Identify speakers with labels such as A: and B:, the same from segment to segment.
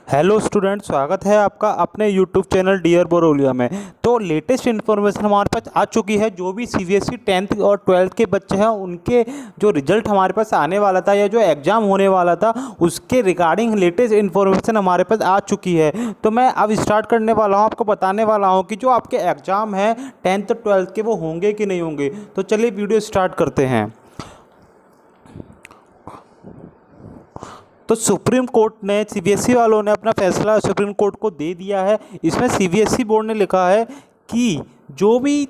A: Hello student, स्वागत है आपका अपने यूट्यूब चैनल डियर बोरोलिया में। तो लेटेस्ट इन्फॉर्मेशन हमारे पास आ चुकी है। जो भी सीबीएसई 10th और 12th के बच्चे हैं उनके जो रिजल्ट हमारे पास आने वाला था या जो एग्ज़ाम होने वाला था उसके रिगार्डिंग लेटेस्ट इन्फॉर्मेशन हमारे पास आ चुकी है। तो मैं अब स्टार्ट करने वाला हूँ, आपको बताने वाला हूँ कि जो आपके एग्ज़ाम हैं 10th और 12th के वो होंगे कि नहीं होंगे। तो चलिए वीडियो स्टार्ट करते हैं। तो सुप्रीम कोर्ट ने सीबीएसई वालों ने अपना फैसला सुप्रीम कोर्ट को दे दिया है। इसमें सीबीएसई बोर्ड ने लिखा है कि जो भी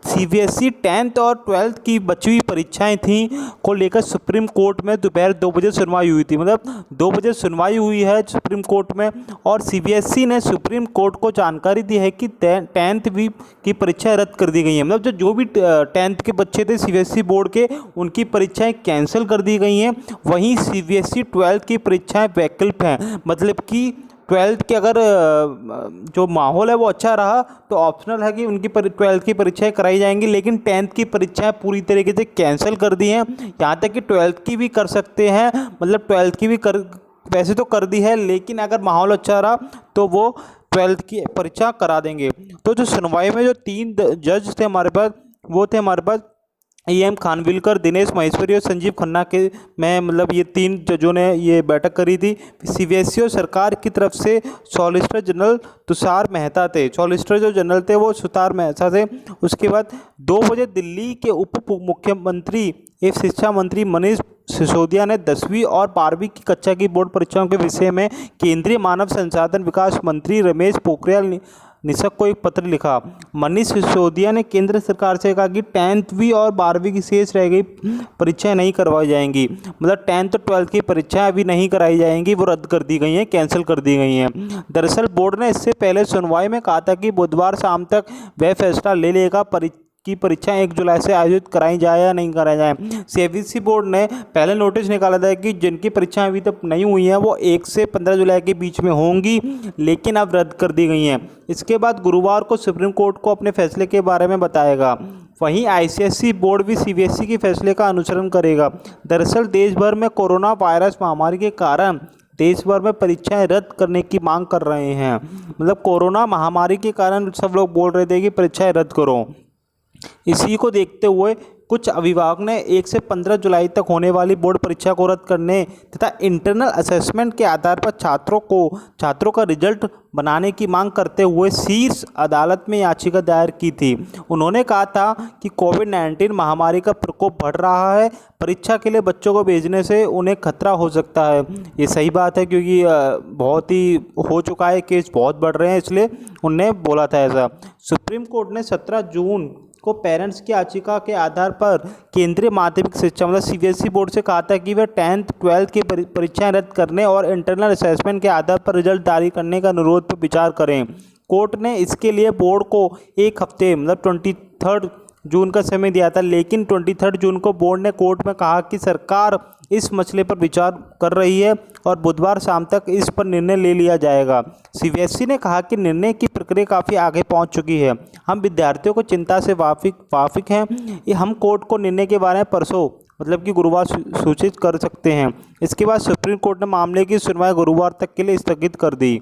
A: सीबीएसई 10th और 12th की बची हुई परीक्षाएं थीं को लेकर सुप्रीम कोर्ट में दोपहर 2 बजे सुनवाई हुई थी। मतलब 2 बजे सुनवाई हुई है सुप्रीम कोर्ट में। और सीबीएसई ने सुप्रीम कोर्ट को जानकारी दी है कि 10th भी की परीक्षाएं रद्द कर दी गई हैं। मतलब जो भी 10th के बच्चे थे सीबीएसई बोर्ड के, उनकी परीक्षाएं कैंसिल कर दी गई हैं। वहीं सीबीएसई 12th की परीक्षाएं वैकल्पिक हैं। मतलब कि 12th के अगर जो माहौल है वो अच्छा रहा तो ऑप्शनल है कि उनकी 12th की परीक्षाएं कराई जाएंगी, लेकिन 10th की परीक्षाएं पूरी तरीके से कैंसिल कर दी हैं। यहाँ तक कि 12th की भी कर सकते हैं, मतलब 12th की भी कर वैसे तो कर दी है, लेकिन अगर माहौल अच्छा रहा तो वो 12th की परीक्षा करा देंगे। तो जो सुनवाई में जो 3 जज थे हमारे पास, वो थे हमारे पास एम खानविलकर, दिनेश माहेश्वरी और संजीव खन्ना के में मतलब ये 3 जजों ने ये बैठक करी थी। सीबीएसई और सरकार की तरफ से सॉलिसिटर जनरल तुषार मेहता थे। सॉलिसिटर जो जनरल थे वो तुषार मेहता थे। उसके बाद 2 बजे दिल्ली के उप मुख्यमंत्री एवं शिक्षा मंत्री मनीष सिसोदिया ने 10वीं और 12वीं की कक्षा की बोर्ड परीक्षाओं के विषय में केंद्रीय मानव संसाधन विकास मंत्री रमेश पोखरियाल निशंक को एक पत्र लिखा। मनीष सिसोदिया ने केंद्र सरकार से कहा कि 10वीं और 12वीं की शेष रह गई परीक्षाएं नहीं करवाई जाएंगी। मतलब 10th और 12th की परीक्षाएं अभी नहीं कराई जाएंगी, वो रद्द कर दी गई हैं, कैंसिल कर दी गई हैं। दरअसल बोर्ड ने इससे पहले सुनवाई में कहा था कि बुधवार शाम तक वह फैसला ले लेगा की परीक्षाएं 1 जुलाई से आयोजित कराई जाए या नहीं कराई जाए। सीबीएसई बोर्ड ने पहले नोटिस निकाला था कि जिनकी परीक्षाएं अभी तक नहीं हुई हैं वो 1 से 15 जुलाई के बीच में होंगी, लेकिन अब रद्द कर दी गई हैं। इसके बाद गुरुवार को सुप्रीम कोर्ट को अपने फैसले के बारे में बताएगा। वहीं आईसीएसई बोर्ड भी सीबीएसई के फैसले का अनुसरण करेगा। दरअसल देश भर में कोरोना वायरस महामारी के कारण देश भर में परीक्षाएं रद्द करने की मांग कर रहे हैं। मतलब कोरोना महामारी के कारण सब लोग बोल रहे थे कि परीक्षाएं रद्द करो। इसी को देखते हुए कुछ अभिभावक ने 1 से 15 जुलाई तक होने वाली बोर्ड परीक्षा को रद्द करने तथा इंटरनल असेसमेंट के आधार पर छात्रों का रिजल्ट बनाने की मांग करते हुए शीर्ष अदालत में याचिका दायर की थी। उन्होंने कहा था कि कोविड-19 महामारी का प्रकोप बढ़ रहा है, परीक्षा के लिए बच्चों को भेजने से उन्हें खतरा हो सकता है। ये सही बात है, क्योंकि बहुत ही हो चुका है, केस बहुत बढ़ रहे हैं, इसलिए उन्होंने बोला था ऐसा। सुप्रीम कोर्ट ने 17 जून को पेरेंट्स की याचिका के आधार पर केंद्रीय माध्यमिक शिक्षा मतलब सीबीएसई बोर्ड से कहा था कि वह 10th 12th की परीक्षाएं रद्द करने और इंटरनल असेसमेंट के आधार पर रिजल्ट जारी करने का अनुरोध पर विचार करें। कोर्ट ने इसके लिए बोर्ड को 1 हफ्ते मतलब 23 जून का समय दिया था, लेकिन 23 जून को बोर्ड ने कोर्ट में कहा कि सरकार इस मसले पर विचार कर रही है और बुधवार शाम तक इस पर निर्णय ले लिया जाएगा। सीबीएसई ने कहा कि निर्णय की प्रक्रिया काफ़ी आगे पहुंच चुकी है। हम विद्यार्थियों को चिंता से वाकिफ हैं। हम कोर्ट को निर्णय के बारे में परसों मतलब कि गुरुवार सूचित कर सकते हैं। इसके बाद सुप्रीम कोर्ट ने मामले की सुनवाई गुरुवार तक के लिए स्थगित कर दी।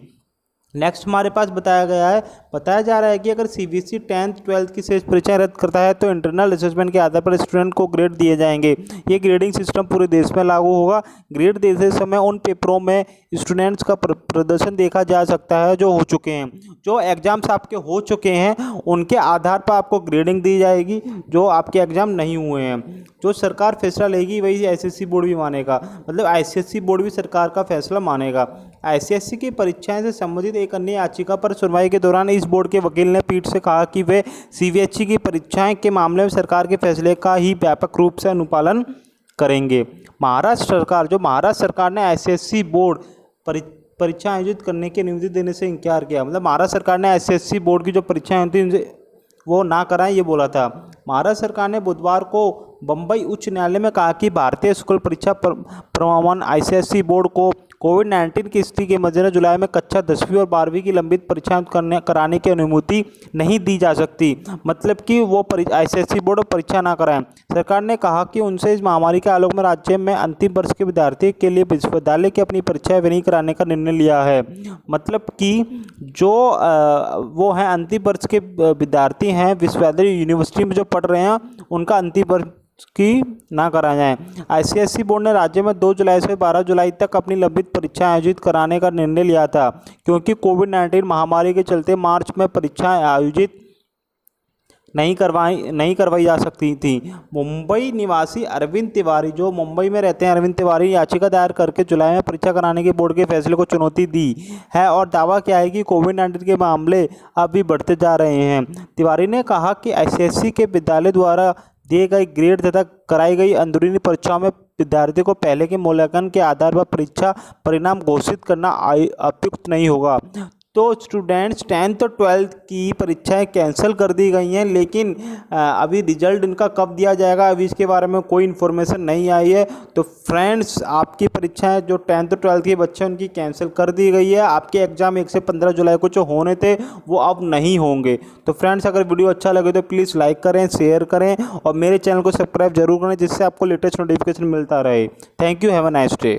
A: नेक्स्ट हमारे पास बताया जा रहा है कि अगर सीबीएसई 10th 12th की शेष परीक्षाएं रद्द करता है तो इंटरनल असेसमेंट के आधार पर स्टूडेंट को ग्रेड दिए जाएंगे। ये ग्रेडिंग सिस्टम पूरे देश में लागू होगा। ग्रेड देते समय उन पेपरों में स्टूडेंट्स का प्रदर्शन देखा जा सकता है जो हो चुके हैं। जो एग्जाम्स आपके हो चुके हैं उनके आधार पर आपको ग्रेडिंग दी जाएगी, जो आपके एग्जाम नहीं हुए हैं। जो सरकार फैसला लेगी वही आईसीएसई बोर्ड भी मानेगा, मतलब आईसीएसई बोर्ड भी सरकार का फैसला मानेगा। आईसीएसई की परीक्षाएं से संबंधित एक अन्य याचिका पर सुनवाई के दौरान इस बोर्ड के वकील ने पीठ से कहा कि वे सीबीएसई की परीक्षाएं के मामले में सरकार के फैसले का ही व्यापक रूप से अनुपालन करेंगे। महाराष्ट्र सरकार ने आईसीएसई बोर्ड परीक्षा आयोजित करने की अनुमति देने से इनकार किया। मतलब महाराष्ट्र सरकार ने आईसीएसई बोर्ड की जो परीक्षाएं होती हैं वो ना कराएं, ये बोला था। महाराष्ट्र सरकार ने बुधवार को बम्बई उच्च न्यायालय में कहा कि भारतीय स्कूल परीक्षा प्रमाणन आईसीएसई बोर्ड को कोविड-19 की स्थिति के मद्देनजर जुलाई में कक्षा 10वीं और 12वीं की लंबित परीक्षाएं कराने की अनुमति नहीं दी जा सकती, मतलब कि वो ICSE बोर्ड परीक्षा ना कराएं। सरकार ने कहा कि उनसे इस महामारी के आलोक में राज्य में अंतिम वर्ष के विद्यार्थियों के लिए विश्वविद्यालय की अपनी परीक्षाएं नहीं कराने का निर्णय लिया है। मतलब कि जो वो हैं अंतिम वर्ष के विद्यार्थी हैं विश्वविद्यालय यूनिवर्सिटी में जो पढ़ रहे हैं, उनका अंतिम वर्ष की ना कराया जाए। ICSE बोर्ड ने राज्य में 2 जुलाई से 12 जुलाई तक अपनी लंबित परीक्षाएं आयोजित कराने का निर्णय लिया था, क्योंकि कोविड-19 महामारी के चलते मार्च में परीक्षाएं आयोजित नहीं करवाई जा सकती थी। मुंबई निवासी अरविंद तिवारी, जो मुंबई में रहते हैं, अरविंद तिवारी याचिका दायर करके जुलाई में परीक्षा कराने के बोर्ड के फैसले को चुनौती दी है और दावा किया है कि कोविड-19 के मामले अब भी बढ़ते जा रहे हैं। तिवारी ने कहा कि ICSE के विद्यालय द्वारा दिए गए ग्रेड तथा कराई गई अंदरूनी परीक्षाओं में विद्यार्थियों को पहले के मूल्यांकन के आधार पर परीक्षा परिणाम घोषित करना उपयुक्त नहीं होगा। तो स्टूडेंट्स 10th और 12th की परीक्षाएं कैंसिल कर दी गई हैं, लेकिन अभी रिजल्ट इनका कब दिया जाएगा अभी इसके बारे में कोई इन्फॉर्मेशन नहीं आई है। तो फ्रेंड्स, आपकी परीक्षाएं जो 10th और 12th के बच्चे उनकी कैंसिल कर दी गई है। आपके एग्ज़ाम 1 से 15 जुलाई को जो होने थे वो अब नहीं होंगे। तो फ्रेंड्स, अगर वीडियो अच्छा लगे तो प्लीज़ लाइक करें, शेयर करें और मेरे चैनल को सब्सक्राइब जरूर करें, जिससे आपको लेटेस्ट नोटिफिकेशन मिलता रहे। Thank you, have a nice day.